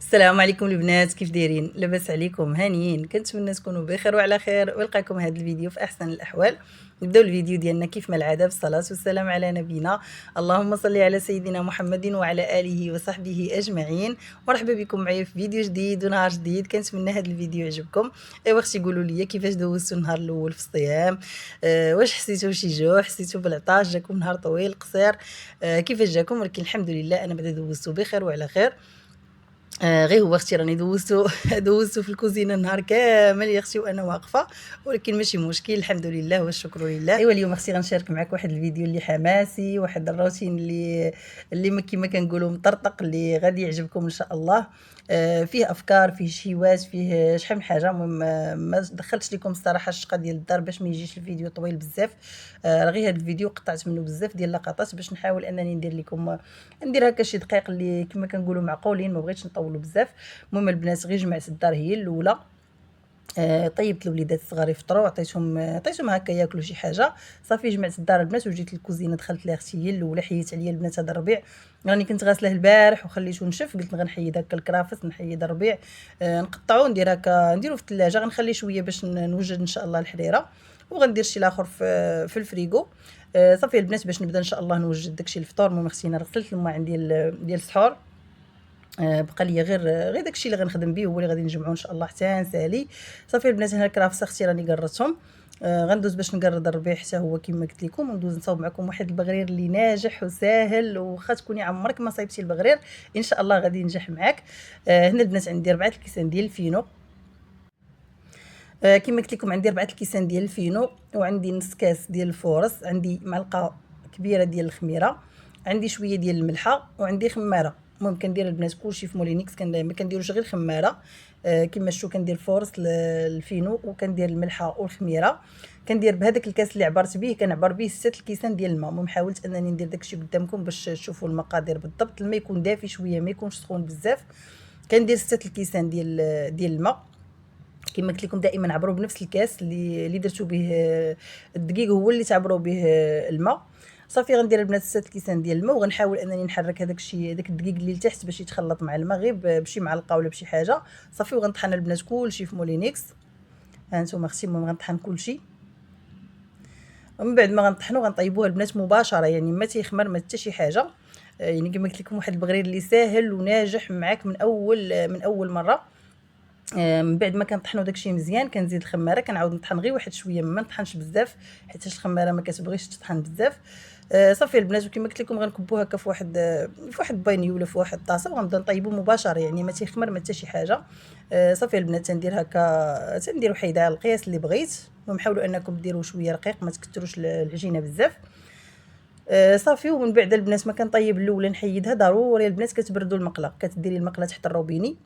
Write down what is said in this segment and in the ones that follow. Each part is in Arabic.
السلام عليكم البنات، كيف دايرين؟ لاباس عليكم؟ هانيين؟ كنتمنى تكونوا بخير وعلى خير ويلقاكم هذا الفيديو في احسن الاحوال. نبداو الفيديو ديالنا كيف ما العاده بالصلاه والسلام على نبينا. اللهم صل على سيدنا محمد وعلى اله وصحبه اجمعين. مرحبا بكم معايا في فيديو جديد ونهار جديد. كنتمنى هذا الفيديو يعجبكم. ايوا اختي قولوا لي كيفاش دوزتوا النهار الاول في الصيام. واش حسيتوا بشي جوع؟ حسيتوا بالعطاش؟ جاكم نهار طويل قصير؟ كيفاش جاكم؟ ولكن الحمد لله انا بعدا دوزتو بخير وعلى خير. غير هو اختي راني دوزتو دوزتو في الكوزينه النهار كامل يا اختي وانا واقفه، ولكن ماشي مشكل الحمد لله والشكر لله. ايوا اليوم اختي غنشارك معك واحد الفيديو اللي حماسي، واحد الروتين اللي ما كيما كنقولوا مطرطق، اللي غادي يعجبكم ان شاء الله. فيه افكار، فيه شيوات، فيه شحال من حاجه. المهم ما دخلتش لكم الصراحه الشقه ديال الدار باش ما يجيش الفيديو طويل بزاف. غير هذا الفيديو قطعت منه بزاف ديال اللقطات باش نحاول انني ندير لكم، ندير هكا شي دقائق اللي كما كنقولوا معقولين، ما بغيتش نطولوا بزاف. المهم البنات غير جمعت الدار هي الاولى. طيبت الوليدات الصغار يفطروا، عطيتهم هكا ياكلوا شي حاجه. صافي جمعت الدار البنات وجيت للكوزينه، دخلت لها اختي هي الاولى. حيت عليا البنات هذا الربيع راني كنت غاسله البارح وخليته نشف، قلت غنحيد هكا الكرافس، نحيد الربيع، نقطعو ندير هكا نديرو في الثلاجه، غنخلي شويه باش نوجد ان شاء الله الحريره، وغندير شي لاخر في الفريغو. صافي البنات باش نبدا ان شاء الله نوجد داكشي الفطور. المهم اختي انا غسلت الماء عندي ديال السحور. بقى لي غير داكشي اللي غنخدم به هو اللي غادي نجمعو ان شاء الله حتى نسالي. صافي البنات هنا الكرافس اختي راني قررتهم. غندوز باش نقرد الربيع حتى هو كما قلت لكم، وندوز نصاوب معكم واحد البغرير اللي ناجح وساهل، وخا تكوني عمرك ما صايبتي البغرير ان شاء الله غادي ينجح معاك. هنا البنات عندي 4 الكيسان ديال الفينو. كما قلت لكم عندي 4 الكيسان ديال الفينو، وعندي نص كاس ديال الفورص، عندي معلقه كبيره ديال الخميره، عندي شويه ديال الملحه، وعندي خماره. المهم كندير البنات كلشي في مولينيكس، ما كنديروش غير خماره. كما شفتوا كندير الفورص الفينو، وكندير الملحه والخميره. كندير بهذاك الكاس اللي عبرت به، كنعبر به 6 الكيسان ديال الماء. المهم حاولت انني ندير داكشي قدامكم باش تشوفوا المقادير بالضبط. الماء يكون دافي شويه، ما يكونش سخون بزاف. كندير 6 الكيسان ديال الماء. كما قلت لكم دائما عبروا بنفس الكاس اللي درتو به الدقيق، هو اللي تعبروا به الماء. صافي غندير البنات 6 كيسان ديال الماء، وغنحاول انني نحرك هذاك الشيء، داك الدقيق اللي لتحت باش يتخلط مع الماء غير بشي معلقه ولا بشي حاجه. صافي وغنطحن البنات كلشي في مولينيكس. ها انتم اختي، المهم غنطحن كلشي، ومن بعد ما غنطحنوا غنطيبوها البنات مباشره، يعني ما تيخمر ما حتى شي حاجه. يعني كما قلت لكم واحد البغرير اللي ساهل وناجح معاك من اول مره. من بعد ما كنطحنوا داكشي مزيان كنزيد الخماره، كنعاود نطحن غير واحد شويه، ما نطحنش بزاف حيت الخماره ما كتبغيش تطحن بزاف. صافي البنات وكما قلت لكم غنكبوا هكا في واحد بانيو ولا في واحد طاسه، وغنبدا نطيبو مباشره، يعني ما تيخمر ما حتى شي حاجه. صافي البنات تندير هكا، تندير وحيده على القياس اللي بغيت. المهم حاولوا انكم ديروا شويه رقيق، ما تكثروش العجينه بزاف. صافي ومن بعد البنات ما كنطيب الاولى نحيدها. ضروري البنات كتبردوا المقله، كتديري المقله تحت الروبيني،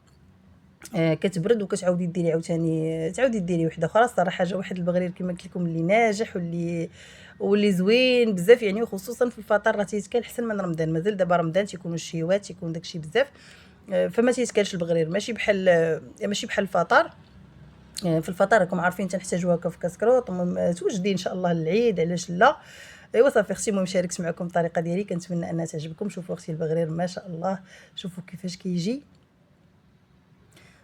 كتبرد، وكتعاودي ديري عاوتاني تعاودي ديري وحده اخرى. الصراحه جا واحد البغرير كما قلت لكم اللي ناجح واللي زوين بزاف، يعني وخصوصا في الفطر راه تيتكال احسن من رمضان. مازال دابا رمضان تيكونوا الشهيوات، تيكون داكشي بزاف. فما تيتكالش البغرير، ماشي بحال الفطر. في الفطر راكم عارفين تنحتاجوا هكا في كاسكروط. المهم توجدي ان شاء الله للعيد، علاش لا. ايوا صافي اختي، المهم شاركت معكم الطريقه ديالي، كنتمنى انها تعجبكم. شوفوا اختي البغرير ما شاء الله، شوفوا كيفاش كيجي.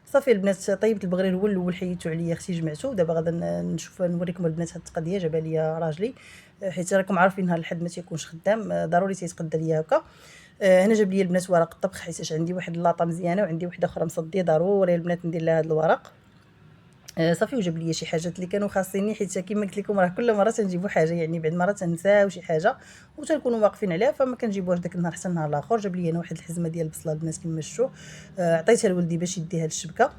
صافي البنات طيبت البغرير هو الاول، حيدتو عليا اختي جمعتو. دابا غادا نشوف نوريكم البنات هاد التقضيه. جابها ليا راجلي، حيت راكم عارفين نهار الحد ما تيكونش خدام، ضروري تيتقدى ليا هكا. هنا جاب لي البنات ورق الطبخ، حيت عندي واحد اللاطه مزيانه وعندي وحده اخرى مصديه، ضروري البنات ندير لها هاد الورق. صافي وجاب لي شي حاجات اللي كانوا خاصيني، حيت كما قلت لكم راه كل مره تنجيبوا حاجه، يعني بعد مره تنساو شي حاجه وتنكونوا واقفين عليها، فما كنجيبوهاش داك النهار حتى النهار الاخر. جاب لي انا واحد الحزمه ديال البصله البنات كما شفتوا، عطيتها لولدي باش يديها للشبكه.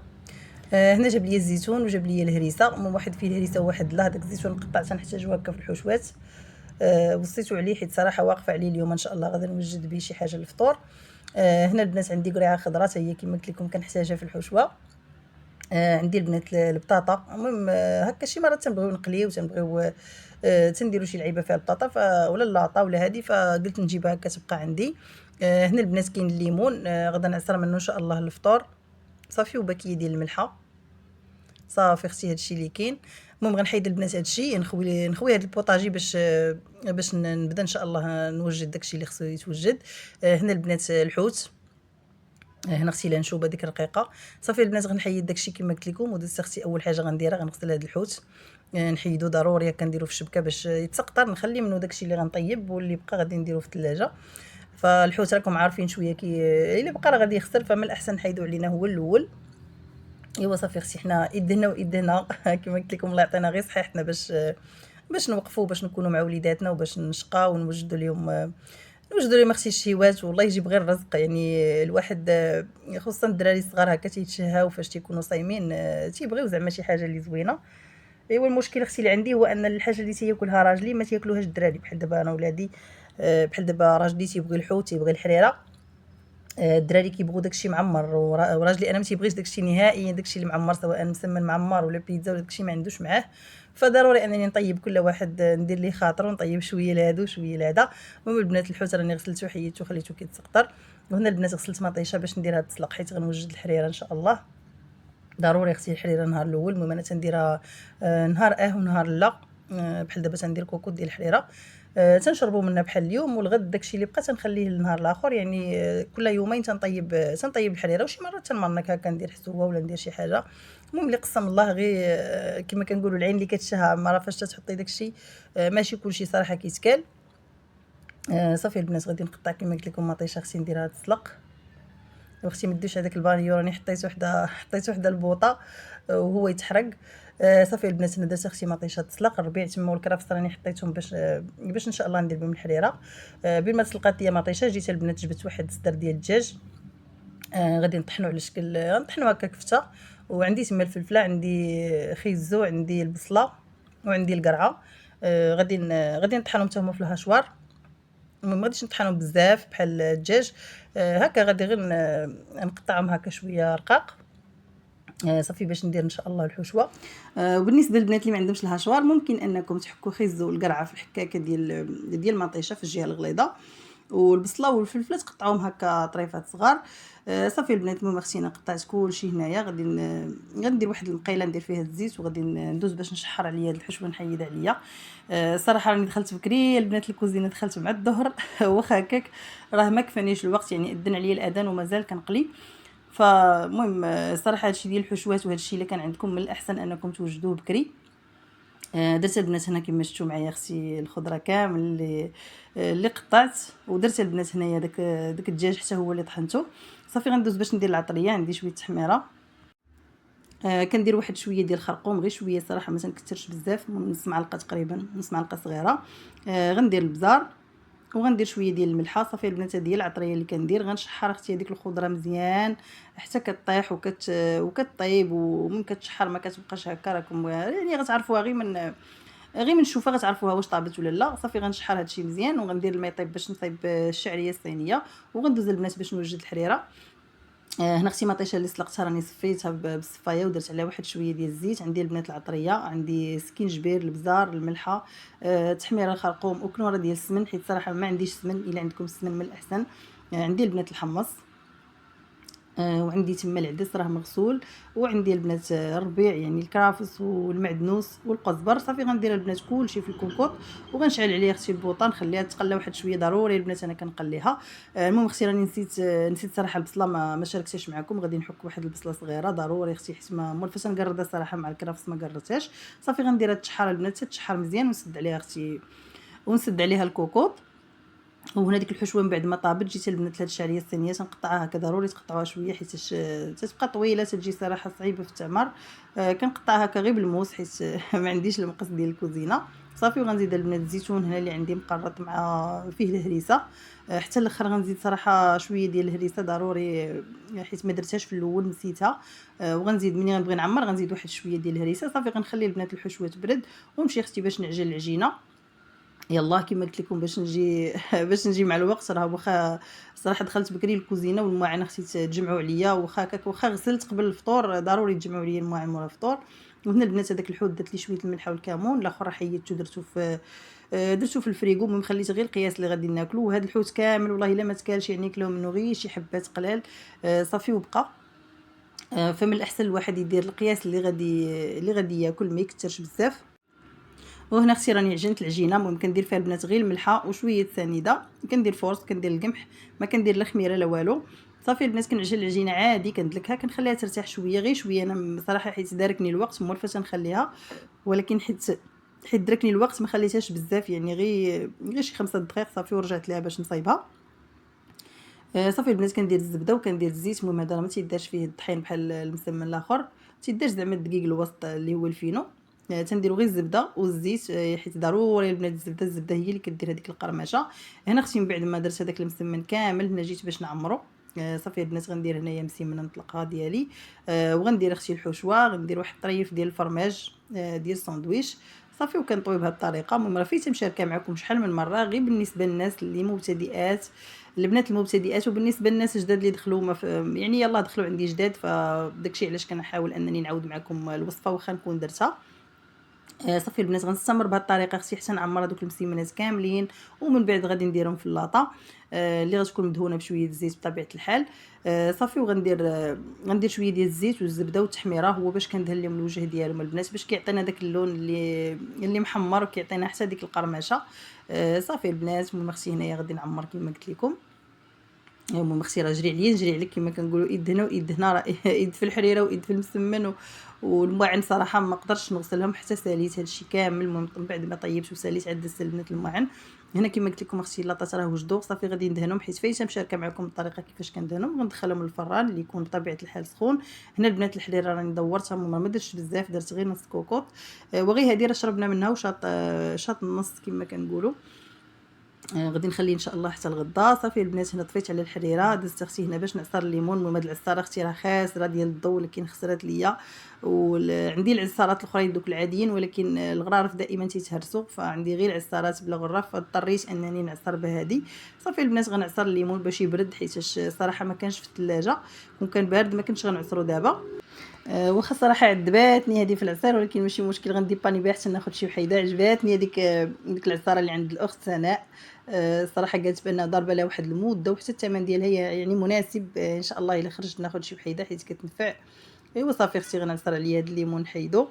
هنا جاب لي الزيتون وجاب لي الهريسه. واحد فيه الهريسه وواحد لا. داك الزيتون قطعت تنحتاجو هكا في الحشوات. وصيتو عليه حيت صراحه واقفه عليه اليوم، ان شاء الله غادي نوجد به شي حاجه للفطور. هنا البنات عندي قريعه خضراء، حتى هي كما قلت لكم كنحتاجها في الحشوه. عندي البنات البطاطا. المهم هكا شي مرات تنبغيو نقليو، تنبغيو تنديروا شي لعيبه فيها البطاطا ولا اللاطه ولا هذه، فقلت نجيبها هكا تبقى عندي. هنا البنات كاين الليمون، غدا نعصر منه ان شاء الله للفطور. صافي وباكيه ديال الملحه. صافي اختي هادشي اللي كاين. المهم غنحيد البنات هادشي، نخوي هاد البوطاجي باش نبدا ان شاء الله نوجد داكشي اللي خصو يتوجد. هنا البنات الحوت، هنا اختي لانشوبه ديك رقيقه. صافي البنات غنحيد داكشي كما قلت لكم. ودرت اختي اول حاجه غنديرها غنغسل هذا الحوت، نحيدو ضروري كنديرو في الشبكه باش يتسقطر، نخلي منه داكشي اللي غنطيب واللي بقى غادي نديرو في الثلاجه. فالحوت راكم عارفين شويه الا بقى راه غادي يخسر، فمن الاحسن نحيدو علينا هو الاول. ايوا صافي اختي حنا يدهنا ويدهنا كما قلت لكم الله يعطينا غير صحيحنا باش نوقفوا، باش نكونوا مع وليداتنا وباش نشقاو ونوجدوا لهم اختي الشهوات. والله يجيب غير الرزق يعني الواحد، خصوصا الدراري الصغار هكا تيتشهاو فاش تيكونوا صايمين، تيبغيو زعما شي حاجه اللي زوينه. ايوا المشكل اختي اللي عندي هو ان الحاجه اللي تياكلها راجلي ما تياكلوهاش الدراري. بحال دابا انا ولادي، بحال دابا راجلي تيبغي الحوت تيبغي الحريره، الدراري كيبغوا داكشي معمر، وراجلي انا ما تيبغيش داكشي نهائيا، داكشي اللي معمر سواء مسمن معمر ولا بيتزا ولا داكشي ما عندوش معاه. فضروري انني نطيب كل واحد ندير ليه خاطر ونطيب شويه لهادو شويه لهذا. المهم البنات الحوت راني غسلته حيدته خليته كيتسقطر. وهنا البنات غسلت مطيشه باش نديرها تسلق، حيت غنوجد الحريره ان شاء الله. ضروري اختي الحريره نهار الاول. المهم انا تنديرها نهار ونهار لا. بحال دابا تندير كوكوط ديال الحريره، تنشربوا منها بحال اليوم، والغد داكشي اللي بقى تنخليه للنهار الاخر. يعني كل يومين تنطيب الحريره، وشي مرات تنمرنك هكا ندير حسوه ولا ندير شي حاجه. المهم اللي قسم الله غير، كما كنقولوا العين اللي كتشهى مرة فاش تحطي داكشي. ماشي كلشي صراحه كيتكال. صافي البنات غادي نقطع كما قلت لكم مطيشه اختي نديرها تسلق. واختي ما ديرش هذاك البانيو، راني حطيت وحده البوطه وهو يتحرق. صافي البنات انا درت اختي مطيشه تسلق، الربيع تما والكرفس راني حطيتهم باش ان شاء الله ندير بهم الحريره. بين ما تسلقات ليا مطيشه جيت البنات جبت واحد الصدر ديال الدجاج. غادي نطحنو على شكل نطحنو هكا كفته. وعندي تما الفلفله، عندي خيزو، عندي البصله، وعندي القرعه. غادي نطحنهم حتى هما في الهشوار. ما غاديش نطحنهم بزاف بحال الدجاج، هكا غادي غير نقطعهم هكا شويه رقاق. صافي باش ندير ان شاء الله الحشوه. وبالنسبه للبنات اللي ما عندهمش الهشوار ممكن انكم تحكوا خيزو القرعه في الحكاكه ديال المطيشه في الجهه الغليظه، والبصله والفلفله تقطعوهم هكا طريفات صغار. صافي البنات المهم اختي انا قطعت كلشي هنايا. غندير واحد المقيله ندير فيها الزيت، وغادي ندوز باش نشحر عليا هاد الحشوه نحيد عليا. صراحه راني دخلت بكري البنات الكوزينه، دخلت مع الظهر واخا هكاك راه ما كفانيش الوقت، يعني اذن عليا الاذان ومازال كنقلي. فالمهم صراحه هادشي ديال الحشوات وهادشي الا كان عندكم من الاحسن انكم توجدوه بكري. درت البنات هنا كما شفتوا معايا اختي الخضره كامل اللي قطعت، ودرت البنات هنايا داك الدجاج حتى هو اللي طحنته. صافي غندوز باش ندير العطريه. عندي شويه تحميره، كندير واحد شويه ديال الخرقوم، غير شويه صراحه ما تنكثرش بزاف، نص معلقه تقريبا، نص معلقه صغيره. غندير البزار وغندير شويه ديال الملحه. صافي البنات هذه هي العطريه اللي كندير. غنشحر اختي هذيك الخضره مزيان حتى كطيح وكطيب، ومن كتشحر ما كتبقاش هكا. راكم يعني غتعرفوها غير من نشوفها غتعرفوها واش طابت ولا لا. صافي غنشحر هادشي مزيان وغندير الماء يطيب باش نصايب الشعريه الصينيه، وغندوز البنات باش نوجد الحريره. هنا اختي مطيشه اللي سلقتها راني صفيتها بالصفايه ودرت عليها واحد شويه ديال الزيت. عندي البنات العطريه، عندي سكينجبير، البزار، الملحه، تحميره، الخرقوم، وكنوره ديال السمن، حيت صراحه ما عنديش سمن. الا عندكم السمن من الاحسن. عندي البنات الحمص، وعندي تما العدس راه مغسول، وعندي البنات الربيع يعني الكرافس والمعدنوس والقزبر. صافي غندير البنات كلشي في الكونكوط وغنشعل عليه اختي البوطه نخليها تقلى واحد شويه. ضروري البنات انا كنقليها. المهم اختي راني نسيت صراحه البصله ما شاركتهاش معكم. غادي نحك واحد البصله صغيره ضروري اختي، حيت ما مولفاش نقردها صراحه مع الكرافس ما قردتهاش. صافي غنديرها تشحر البنات تشحر مزيان ونسد عليها اختي ونسد عليها الكوكوط. وهنا ديك الحشوه من بعد ما طابت جيت البنات لهاد الشعريه الصينيه تنقطعها هكا. ضروري تقطعوها شويه حيت تتبقى طويله تجي صراحه صعيبه في التعمر. كنقطعها هكا غير بالموس حيت ما عنديش المقص ديال الكوزينه. صافي وغنزيد البنات الزيتون هنا اللي عندي مقرط مع فيه الهريسه. حتى الاخر غنزيد صراحه شويه ديال الهريسه ضروري حيت ما درتهاش في الاول نسيتها. وغنزيد ملي غنبغي نعمر غنزيد واحد شويه ديال الهريسه. صافي غنخلي البنات الحشوه تبرد ونمشي اختي باش نعجن العجينه. يلا كما قلت لكم باش نجي مع الوقت. راه واخا صراحه دخلت بكري الكوزينه والمواعن اختي تجمعوا عليا، واخا غسلت قبل الفطور ضروري تجمعوا عليا المواعن مورا الفطور. وهنا البنات هذاك الحوت درت لي شويه الملح والكمون، الاخر حيدته درتو في الفريغو. المهم خليت غير القياس اللي غادي ناكلو. وهذا الحوت كامل والله الا ما تكالش، يعني كلاو منه غير شي حبات قلال. صافي وبقى. فمن الاحسن الواحد يدير القياس اللي غادي ياكل، ما يكثرش بزاف. وهنا اختي راني عجنت العجينه. المهم كندير فيها البنات غير الملحه وشويه سنيده، كندير فرص، كندير القمح، ما كندير لا خميره لا والو. صافي البنات كنعجن العجينه عادي، كندلكها كنخليها ترتاح شويه، غير شويه. انا بصراحه حيت داركني الوقت مولفه تنخليها، ولكن حيت دركني الوقت ما خليتهاش بزاف، يعني غير شي 5 دقائق صافي، ورجعت ليها باش نصايبها. صافي البنات كندير الزبده وكندير الزيت. المهم هذا راه ما تيدارش فيه الطحين بحال المسمن الاخر، تيدار زعما الدقيق الوسط اللي هو الفينو. تنديرو غير الزبده والزيت، حيت ضروري البنات الزبده هي اللي كدير هذيك القرمشه. هنا اختي من بعد ما درت هذاك المسمن كامل، هنا جيت باش نعمرو. صافي البنات غندير هنايا مسمنه نطلقها ديالي. وغندير اختي الحشوه، غندير واحد الطريف ديال الفرماج ديال الساندويتش. صافي وكنطوي بهذه الطريقه. المهم راه فايته مشاركه معكم شحال من مره، غير بالنسبه للناس اللي مبتدئات، البنات المبتدئات، وبالنسبه للناس جداد اللي دخلوا ما يعني يلاه دخلوا عندي جداد، فداكشي علاش كنحاول انني نعاود معكم الوصفه واخا نكون درتها. صافي البنات غنستمر بهذه الطريقه اختي حتى نعمر هذوك المسيمنات كاملين، ومن بعد غادي نديرهم في اللاطه اللي غتكون مدهونه بشويه الزيت بطبيعه الحال. صافي وغندير غندير شويه ديال الزيت والزبده والتحميره، هو باش كندهن لهم الوجه ديالهم البنات، باش كيعطينا داك اللون اللي محمر، وكيعطينا حتى ديك القرمشه. صافي البنات المهم اختي هنايا غادي نعمر كما قلت لكم. المهم اختي راه جري عليا نجري عليك كما كنقولوا، ايد هنا وايد هنا، راه ايد في الحريره وايد في المسمن والماعن صراحه ما قدرتش نغسلهم حتى ساليت هادشي كامل. المهم من بعد ما طيبت وساليت عاد دزت البنات الماعن. هنا كما قلت لكم اختي لاطات راه وجدوا. صافي غادي ندهنهم، حيت فايته مشاركه معكم الطريقه كيفاش كندهنهم. غندخلهم للفران اللي يكون بطبيعه الحال سخون. هنا البنات الحريره راني دورتها، ما درتش بزاف، درت غير نص كوكوط. وغير هذه راه شربنا منها وشاط شاط النص كما كنقولوا. غادي نخليه ان شاء الله حتى الغدا. صافي البنات هنا طفيت على الحريره، دزت اختي هنا باش نعصر الليمون. المهم هاد العصاره اختي راه خاسره ديال الضو، ولكن خسرات ليا. وعندي العصارات الاخرين دوك العاديين، ولكن الغرارف دائما تيتهرسوا، فعندي غير العصارات بلا غراف، فاضطريت انني نعصر بهذه. صافي البنات غنعصر الليمون باش يبرد، حيت صراحه ما كانش في الثلاجه، كون كان بارد ما كنتش غنعصرو دابا. واخا صراحه عذباتني هذه في العصير، ولكن ماشي مشكل، غنديباني بها حتى ناخذ شي وحيده. عجباتني هذيك ديك العصاره اللي عند الاخت سناء. صراحه قالت بانها ضاربه لها واحد المده، وحتى الثمن ديالها يعني مناسب. ان شاء الله الا خرجت ناخذ شي وحيده حيت كتنفع. ايوا صافي اختي غنعصر عليا هذا الليمون نحيدو.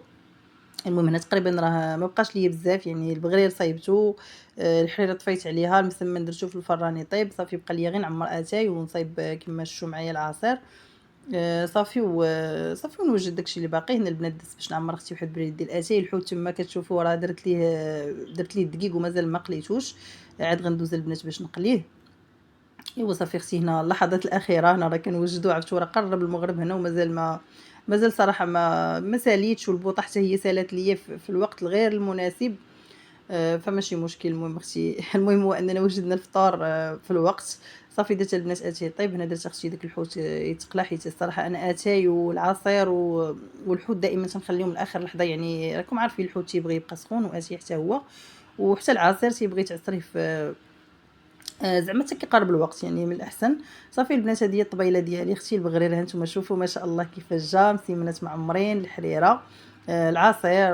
المهم هنا تقريبا راه ما بقاش ليا بزاف، يعني البغرير صايبته، الحريره طفيت عليها، المسمن درتو في الفران يطيب. صافي بقى ليا غير نعمر اتاي ونصايب كما شفتوا معايا العصير. صافي صافي ونوجد داكشي اللي باقي. هنا البنات دزت باش نعمر اختي واحد بريد ديال اتاي. الحوت تما كتشوفوا راه درت ليه الدقيق ومازال ما قليتوش، عاد غندوز البنات باش نقليه. ايوا صافي اختي هنا اللحظات الاخيره، هنا راه كنوجدوا، عرفتوا راه قرب المغرب هنا ومازال مازال صراحه ما ساليتش، والبوطه حتى هي سالات ليا في الوقت الغير المناسب. فماشي مشكل. المهم اختي المهم هو اننا وجدنا الفطار في الوقت. صافي درت البنات اتاي طيب. هنا درت اختي داك الحوت يتقلى، حيت الصراحه انا اتاي والعصير والحوت دائما تنخليهم لاخر لحظه، يعني راكم عارفين الحوت تيبغي يبقى سخون، واتاي حتى هو، وحتى العصير تيبغي تعصريه في زعما حتى كيقرب الوقت، يعني من الاحسن. صافي البنات هذه هي الطبيله ديالي اختي البغرير، ها نتوما شوفوا ما شاء الله كيفاش جا مسيمنات معمرين، الحريره، العصير،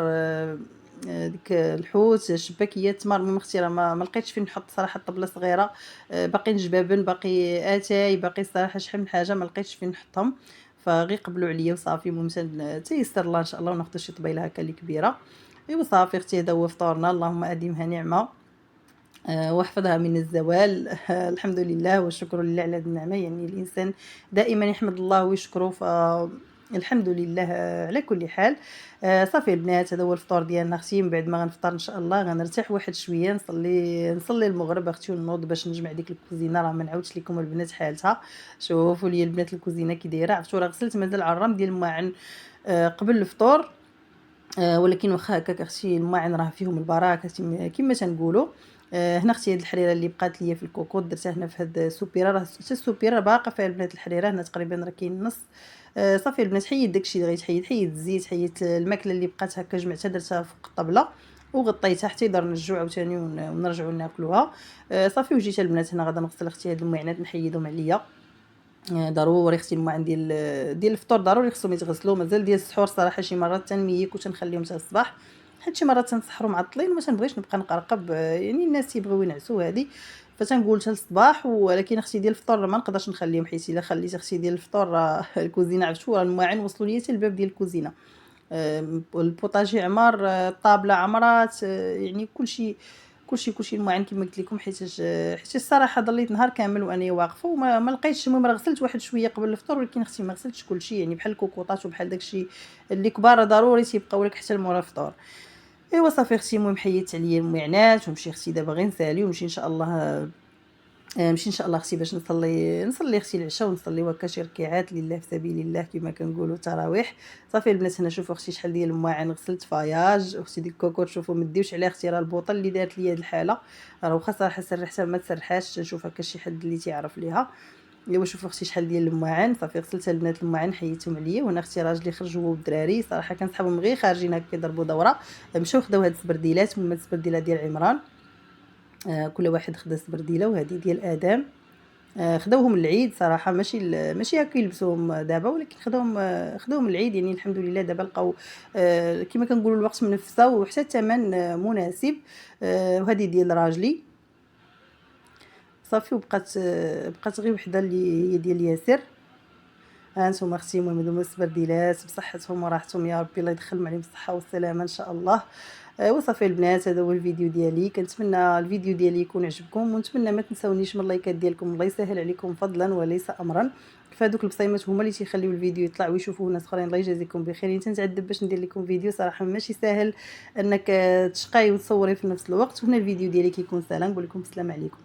ديك الحوت، الشباكيه، التمر. المهم اختي راه ما لقيتش فين نحط صراحه، الطبله صغيره، باقي الجبابن، باقي اتاي، باقي صراحه شحال من حاجه ما لقيتش فين نحطهم، فغير قبلوا عليا وصافي. المهم تيسر الله ان شاء الله وناخذ شي طبيله هكا اللي كبيره. ايوا صافي اختي هذا هو فطورنا، اللهم اديمها نعمه واحفظها من الزوال. الحمد لله والشكر لله على هذه النعمة، يعني الإنسان دائما يحمد الله ويشكره، فالحمد لله على كل حال. صافي البنات هذا هو الفطور ديالنا اختي. من بعد ما غنفطر ان شاء الله غنرتاح واحد شويه، نصلي المغرب اختي ونوض باش نجمع ديك الكوزينه. راه ما نعاودش لكم البنات حالتها، شوفوا لي البنات الكوزينه كي دايره. عرفتوا راه غسلت مازال عرام ديال الماعن قبل الفطور، ولكن واخا هكاك اختي الماعن راه فيهم البركه كما تنقولوا. هنا اختي هاد الحريره اللي بقات ليا في الكوكوط درتها هنا في هاد السوبيره، راه حتى السوبيره باقا فيها البنات الحريره، هنا تقريبا راه كاين نص. صافي البنات حيد داكشي اللي غيتحيد، حيد الزيت، حيد الماكله اللي بقات هكا، جمعتها درتها فوق الطبله وغطيتها حتى يدار نرجعو عاوتاني ونرجعو ناكلوها. صافي وجيت البنات هنا غادا نغسل اختي هاد المعينات نحيدهم عليا. ضروري اختي الماعن ديال الفطور ضروري خصهم يتغسلوا. مازال ديال السحور صراحه شي مرات تنميك وتنخليهم حتى الصباح، حيت شي مرات تنسحروا معطلين وما تنبغيش نبقى نقرقب، يعني الناس تيبغيو ينعسوا هذه، فتنقول حتى الصباح. ولكن اختي ديال الفطور ما نقدرش نخليهم، حيت الا خليت اختي ديال الفطور راه الكوزينه عرفتوا راه الماعن وصلوا ليا حتى الباب ديال الكوزينه. البوطاجي عمر، الطابله عمرات، يعني كلشي كلشي الماعن كما قلت لكم، حيتاش الصراحه ضليت نهار كامل وانايا واقفه وما ما لقيتش. المهم راه غسلت واحد شويه قبل الفطور، ولكن اختي ما غسلتش كلشي، يعني بحال الكوكوطات وبحال داكشي اللي كبار ضروري تيبقاو لك حتى لمورا الفطور. ايوا صافي اختي، المهم حيدت عليا المعنات ومشي اختي دابا غير نسالي ونمشي ان شاء الله. نمشي ان شاء الله اختي باش نصلي اختي العشاء، ونصلي هكا شي ركعات لله في سبيل الله كما كنقولوا تراويح. صافي البنات، هنا شوفوا اختي شحال ديال المواعن غسلت فياج. اختي ديك الكوكوط شوفوا ما ديوش عليها اختي، راه البوطه اللي دارت ليا هاد الحاله، راه واخا صراحه سرحتها ما تسرحاش. نشوف هكا شي حد اللي تيعرف ليها. ايوا شوفوا اختي شحال ديال المواعن، صافي غسلتها البنات المواعن حيدتهم عليا. وانا اختي راجلي خرج هو والدراري، صراحه كنسحبهم غير خارجين هكا يضربوا دوره، مشاو خداو هاد السبرديلات. المهم السبرديله ديال عمران، كل واحد خدا سبرديله، وهذه ديال ادم. خداوهم العيد صراحه، ماشي هكا يلبسوهم دابا، ولكن خداوهم العيد. يعني الحمد لله دابا لقاو كما كنقولوا الوقت منفسه، وحتى الثمن مناسب. وهذه ديال راجلي صافي. بقات غير وحده اللي هي ديال ياسر. ها انتم اختي، المهم هادو السبرديلات بصحتهم وراحتهم، يا ربي الله يدخلهم عليهم الصحه والسلامه ان شاء الله. وصافي البنات، هذا هو الفيديو ديالي. كنتمنى الفيديو ديالي يكون عجبكم، ونتمنى ما تنساونيش من اللايكات ديالكم، الله يسهل عليكم فضلا وليس امرا. فهادوك البصيمات هما اللي تيخليو الفيديو يطلع ويشوفوه ناس اخرين، الله يجازيكم بخير. تنتعذب باش ندير لكم فيديو، صراحه ماشي ساهل انك تشقاي وتصوري في نفس الوقت. وهنا الفيديو ديالي كيكون سالا، نقول لكم السلام عليكم.